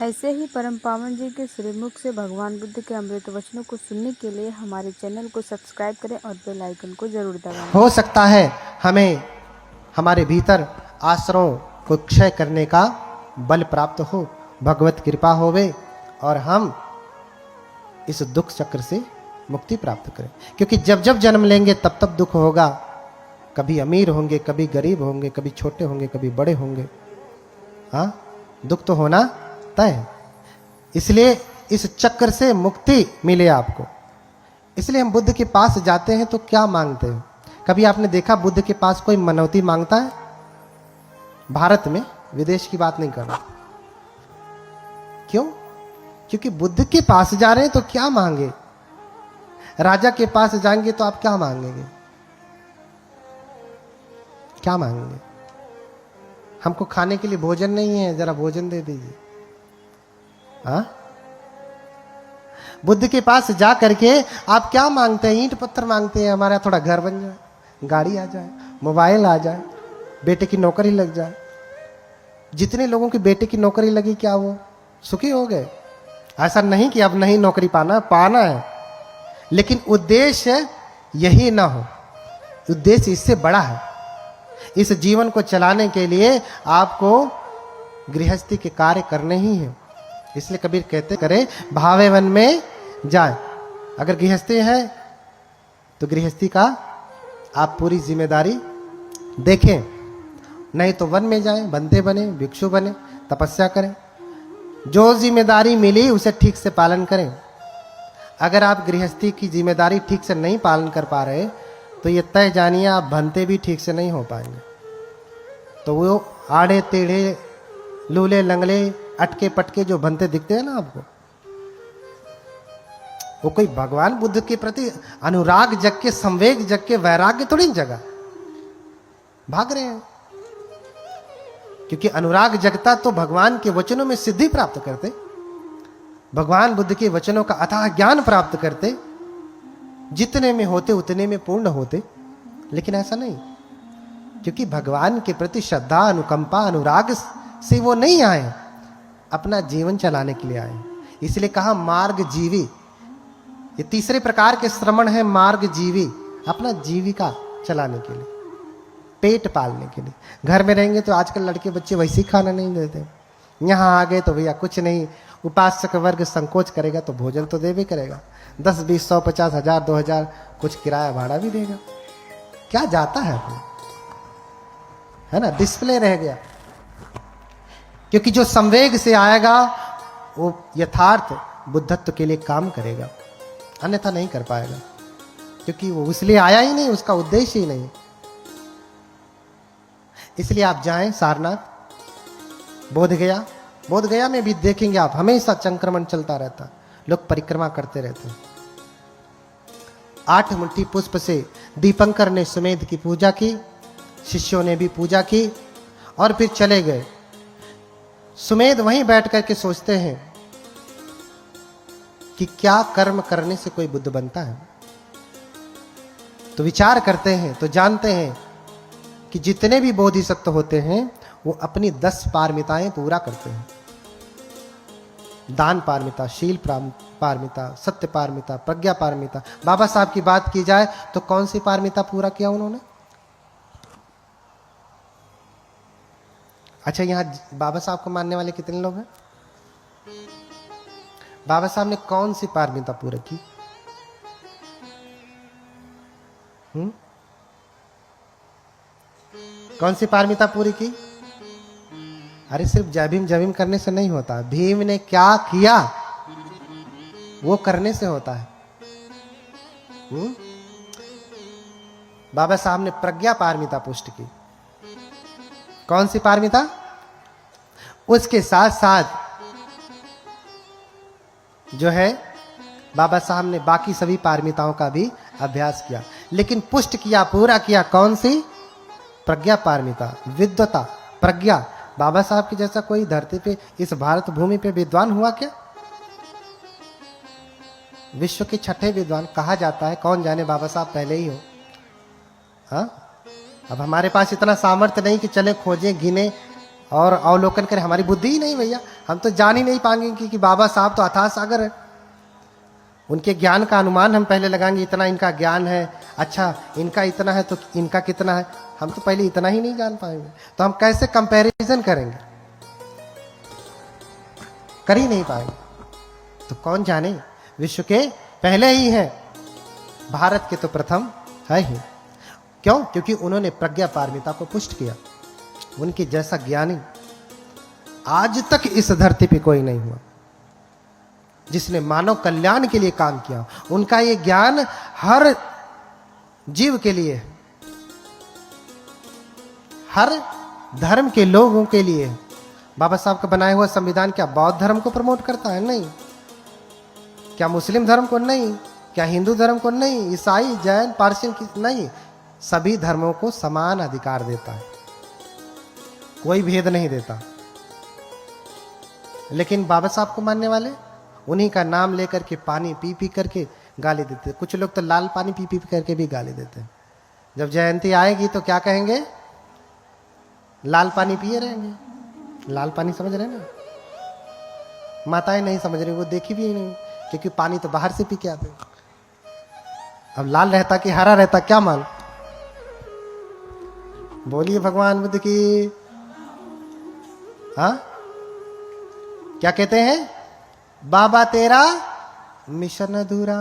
ऐसे ही परम पावन जी के श्रीमुख से भगवान बुद्ध के अमृत वचनों को सुनने के लिए हमारे चैनल को सब्सक्राइब करें और बेल आइकन को जरूर दबाएं। हो सकता है हमें हमारे भीतर आश्रयों को क्षय करने का बल प्राप्त हो, भगवत कृपा होवे और हम इस दुख चक्र से मुक्ति प्राप्त करें। क्योंकि जब जब जन्म लेंगे तब तब दुख होगा। कभी अमीर होंगे, कभी गरीब होंगे, कभी छोटे होंगे, कभी बड़े होंगे। हाँ, दुख तो होना तय है। इसलिए इस चक्र से मुक्ति मिले आपको। इसलिए हम बुद्ध के पास जाते हैं तो क्या मांगते हैं? कभी आपने देखा बुद्ध के पास कोई मनौती मांगता है? भारत में, विदेश की बात नहीं कर रहा। क्यों? क्योंकि बुद्ध के पास जा रहे हैं तो क्या मांगे? राजा के पास जाएंगे तो आप क्या मांगेंगे? क्या मांगेंगे? हमको खाने के लिए भोजन नहीं है, जरा भोजन दे दीजिए। हाँ, बुद्ध के पास जा करके आप क्या मांगते हैं? ईंट पत्थर मांगते हैं, हमारा थोड़ा घर बन जाए, गाड़ी आ जाए, मोबाइल आ जाए, बेटे की नौकरी लग जाए। जितने लोगों की बेटे की नौकरी लगी, क्या वो सुखी हो गए? ऐसा नहीं कि अब नहीं नौकरी पाना है, लेकिन उद्देश्य यही ना हो। उद्देश्य इससे बड़ा है। इस जीवन को चलाने के लिए आपको गृहस्थी के कार्य करने ही हैं। इसलिए कबीर कहते करे भावे वन में जाए। अगर गृहस्थी है तो गृहस्थी का आप पूरी जिम्मेदारी देखें, नहीं तो वन में जाएं, बंदे बने, भिक्षु बने, तपस्या करें। जो जिम्मेदारी मिली उसे ठीक से पालन करें। अगर आप गृहस्थी की जिम्मेदारी ठीक से नहीं पालन कर पा रहे तो ये तय जानिए आप भंते भी ठीक से नहीं हो पाएंगे। तो वो आड़े टेढ़े, लूले लंगले, अटके पटके जो भंते दिखते हैं ना आपको, वो कोई भगवान बुद्ध के प्रति अनुराग जग के, संवेग जग के, वैराग्य थोड़ी जगह भाग रहे हैं। क्योंकि अनुराग जगता तो भगवान के वचनों में सिद्धि प्राप्त करते, भगवान बुद्ध के वचनों का अथाह ज्ञान प्राप्त करते, जितने में होते उतने में पूर्ण होते। लेकिन ऐसा नहीं, क्योंकि भगवान के प्रति श्रद्धा, अनुकंपा, अनुराग से वो नहीं आए, अपना जीवन चलाने के लिए आए। इसलिए कहा मार्ग जीवी। ये तीसरे प्रकार के श्रमण है, मार्ग जीवी, अपना जीविका चलाने के लिए, पेट पालने के लिए। घर में रहेंगे तो आजकल लड़के बच्चे वैसे ही खाना नहीं देते। यहाँ आ गए तो भैया कुछ नहीं, उपासक वर्ग संकोच करेगा तो भोजन तो देवे करेगा, 10, 20, 100, 50, 1000, 2000 कुछ किराया भाड़ा भी देगा। क्या जाता है अपने, है ना, डिस्प्ले रह गया। क्योंकि जो संवेग से आएगा वो यथार्थ बुद्धत्व के लिए काम करेगा, अन्यथा नहीं कर पाएगा। क्योंकि वो इसलिए आया ही नहीं, उसका उद्देश्य ही नहीं। इसलिए आप जाएं सारनाथ, बोधगया। बोधगया में भी देखेंगे आप हमेशा संक्रमण चलता रहता, लोग परिक्रमा करते रहते हैं। 8 मुट्ठी पुष्प से दीपंकर ने सुमेध की पूजा की, शिष्यों ने भी पूजा की और फिर चले गए। सुमेध वहीं बैठ करके सोचते हैं कि क्या कर्म करने से कोई बुद्ध बनता है। तो विचार करते हैं तो जानते हैं कि जितने भी बोधिसत्व होते हैं वो अपनी 10 पारमिताएं पूरा करते हैं। दान पारमिता, शील पारमिता, सत्य पारमिता, प्रज्ञा पारमिता। बाबा साहब की बात की जाए तो कौन सी पारमिता पूरा किया उन्होंने? अच्छा, यहां बाबा साहब को मानने वाले कितने लोग हैं? बाबा साहब ने कौन सी पारमिता पूरी की? कौन सी पारमिता पूरी की? अरे सिर्फ जय भीम जय भीम करने से नहीं होता, भीम ने क्या किया वो करने से होता है। बाबा साहब ने प्रज्ञा पारमिता पुष्ट की। कौन सी पारमिता? उसके साथ साथ जो है बाबा साहब ने बाकी सभी पारमिताओं का भी अभ्यास किया, लेकिन पुष्ट किया, पूरा किया कौन सी? प्रज्ञा पारमिता, विद्वता, प्रज्ञा। बाबा साहब की जैसा कोई धरती पे, इस भारत भूमि पे विद्वान हुआ क्या? विश्व के 6ठे विद्वान कहा जाता है, कौन जाने बाबा साहब पहले ही हो। हाँ, अब हमारे पास इतना सामर्थ्य नहीं कि चले खोजें, गिने और अवलोकन करें, हमारी बुद्धि ही नहीं भैया, हम तो जान ही नहीं पाएंगे कि बाबा साहब तो अथाह सागर है। उनके ज्ञान का अनुमान हम पहले लगाएंगे, इतना इनका ज्ञान है, अच्छा इनका इतना है तो इनका कितना है, हम तो पहले इतना ही नहीं जान पाएंगे, तो हम कैसे कंपैरिजन करेंगे, कर ही नहीं पाएंगे। तो कौन जाने, विश्व के पहले ही हैं, भारत के तो प्रथम है ही। क्यों? क्योंकि उन्होंने प्रज्ञा पारमिता को पुष्ट किया। उनके जैसा ज्ञानी आज तक इस धरती पे कोई नहीं हुआ जिसने मानव कल्याण के लिए काम किया। उनका ये ज्ञान हर जीव के लिए, हर धर्म के लोगों के लिए। बाबा साहब का बनाया हुआ संविधान क्या बौद्ध धर्म को प्रमोट करता है? नहीं। क्या मुस्लिम धर्म को? नहीं। क्या हिंदू धर्म को? नहीं। ईसाई, जैन, पारसी की? नहीं। सभी धर्मों को समान अधिकार देता है, कोई भेद नहीं देता। लेकिन बाबा साहब को मानने वाले उन्हीं का नाम लेकर के पानी पी पी करके गाली देते। कुछ लोग तो लाल पानी पी पी करके भी गाली देते हैं। जब जयंती आएगी तो क्या कहेंगे? लाल पानी पिए रहेंगे। लाल पानी समझ रहे हैं ना? माताएं नहीं समझ रही, वो देखी भी नहीं, क्योंकि पानी तो बाहर से पी के आते। अब लाल रहता कि हरा रहता, क्या मान? बोलिए भगवान बुद्ध की। हाँ, क्या कहते हैं? बाबा तेरा मिशन अधूरा।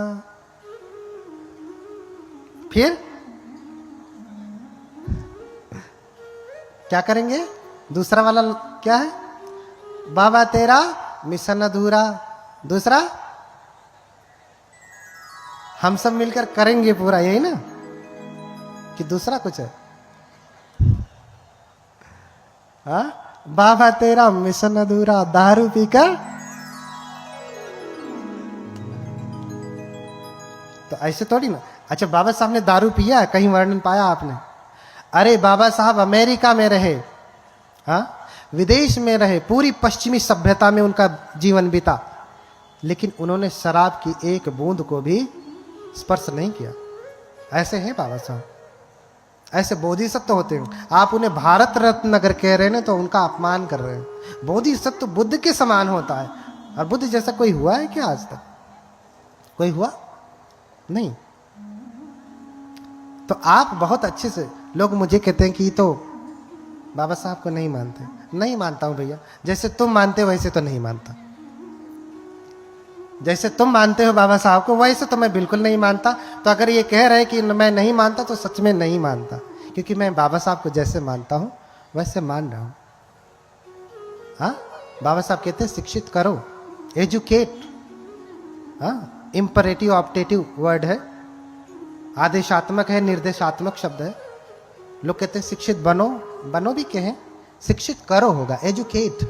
फिर क्या करेंगे? दूसरा वाला क्या है? बाबा तेरा मिशन अधूरा। दूसरा हम सब मिलकर करेंगे पूरा, यही ना? कि दूसरा कुछ है? हाँ, बाबा तेरा मिशन अधूरा, दारू पीकर। तो ऐसे थोड़ी ना। अच्छा, बाबा साहब ने दारू पिया, कहीं वर्णन पाया आपने? अरे बाबा साहब अमेरिका में रहे, हाँ, विदेश में रहे, पूरी पश्चिमी सभ्यता में उनका जीवन बीता, लेकिन उन्होंने शराब की एक बूंद को भी स्पर्श नहीं किया। ऐसे हैं बाबा साहब, ऐसे बोधिसत्व होते हैं। आप उन्हें भारत रत्न अगर कह रहे हैं तो उनका अपमान कर रहे हैं। बोधिसत्व बुद्ध के समान होता है, और बुद्ध जैसा कोई हुआ है क्या आज तक? कोई हुआ नहीं। तो आप बहुत अच्छे से, लोग मुझे कहते हैं कि तो बाबा साहब को नहीं मानते। नहीं मानता हूं भैया, जैसे तुम मानते हो वैसे तो नहीं मानता। जैसे तुम मानते हो बाबा साहब को वैसे तो मैं बिल्कुल नहीं मानता। तो अगर ये कह रहे कि मैं नहीं मानता तो सच में नहीं मानता, क्योंकि मैं बाबा साहब को जैसे मानता हूं वैसे मान रहा हूं। हाँ, बाबा साहब कहते हैं शिक्षित करो, एजुकेट। हाँ, इंपरेटिव ऑप्टेटिव वर्ड है, आदेशात्मक है, निर्देशात्मक शब्द है। लोग कहते हैं शिक्षित बनो, बनो भी कहें, शिक्षित करो होगा, एजुकेट।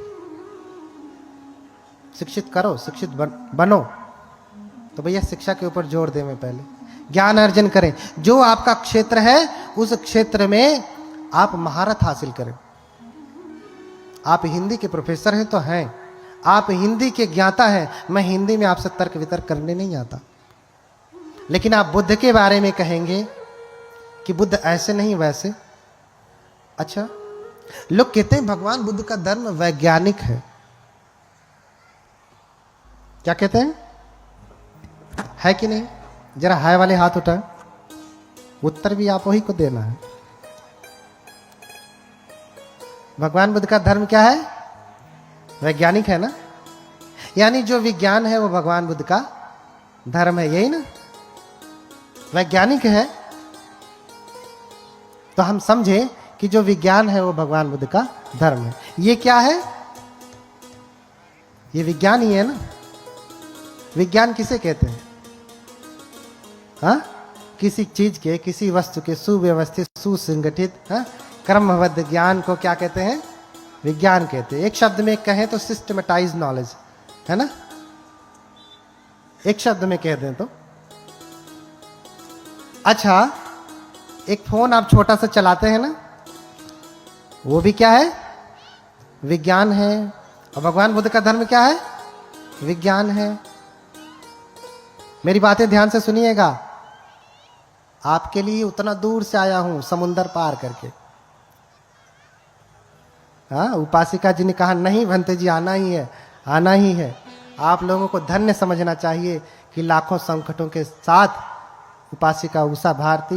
शिक्षित करो, शिक्षित बनो। तो भैया शिक्षा के ऊपर जोर दें। मैं पहले ज्ञान अर्जन करें, जो आपका क्षेत्र है उस क्षेत्र में आप महारत हासिल करें। आप हिंदी के प्रोफेसर हैं तो हैं, आप हिंदी के ज्ञाता हैं। मैं हिंदी में आपसे तर्क वितर्क करने नहीं आता, लेकिन आप बुद्ध के बारे में कहेंगे कि बुद्ध ऐसे नहीं वैसे। अच्छा, लोग कहते हैं भगवान बुद्ध का धर्म वैज्ञानिक है। क्या कहते हैं? है कि नहीं? जरा हाय वाले हाथ उठाएं। उत्तर भी आप वही को देना है। भगवान बुद्ध का धर्म क्या है? वैज्ञानिक है ना? यानी जो विज्ञान है वो भगवान बुद्ध का धर्म है, यही ना? वैज्ञानिक है तो हम समझे कि जो विज्ञान है वो भगवान बुद्ध का धर्म है। ये क्या है? ये विज्ञान ही है ना? विज्ञान किसे कहते हैं? हाँ, किसी चीज के, किसी वस्तु के सुव्यवस्थित, सुसंगठित, हाँ, क्रमबद्ध ज्ञान को क्या कहते हैं? विज्ञान कहते हैं। एक शब्द में कहें तो सिस्टमेटाइज नॉलेज, है ना? एक शब्द में कह दें तो। अच्छा, एक फोन आप छोटा सा चलाते हैं ना, वो भी क्या है? विज्ञान है। और भगवान बुद्ध का धर्म क्या है? विज्ञान है। मेरी बातें ध्यान से सुनिएगा। आपके लिए उतना दूर से आया हूं, समुंदर पार करके। हाँ, उपासिका जी ने कहा नहीं भंते जी, आना ही है, आना ही है। आप लोगों को धन्य समझना चाहिए कि लाखों संकटों के साथ उपासिका उषा भारती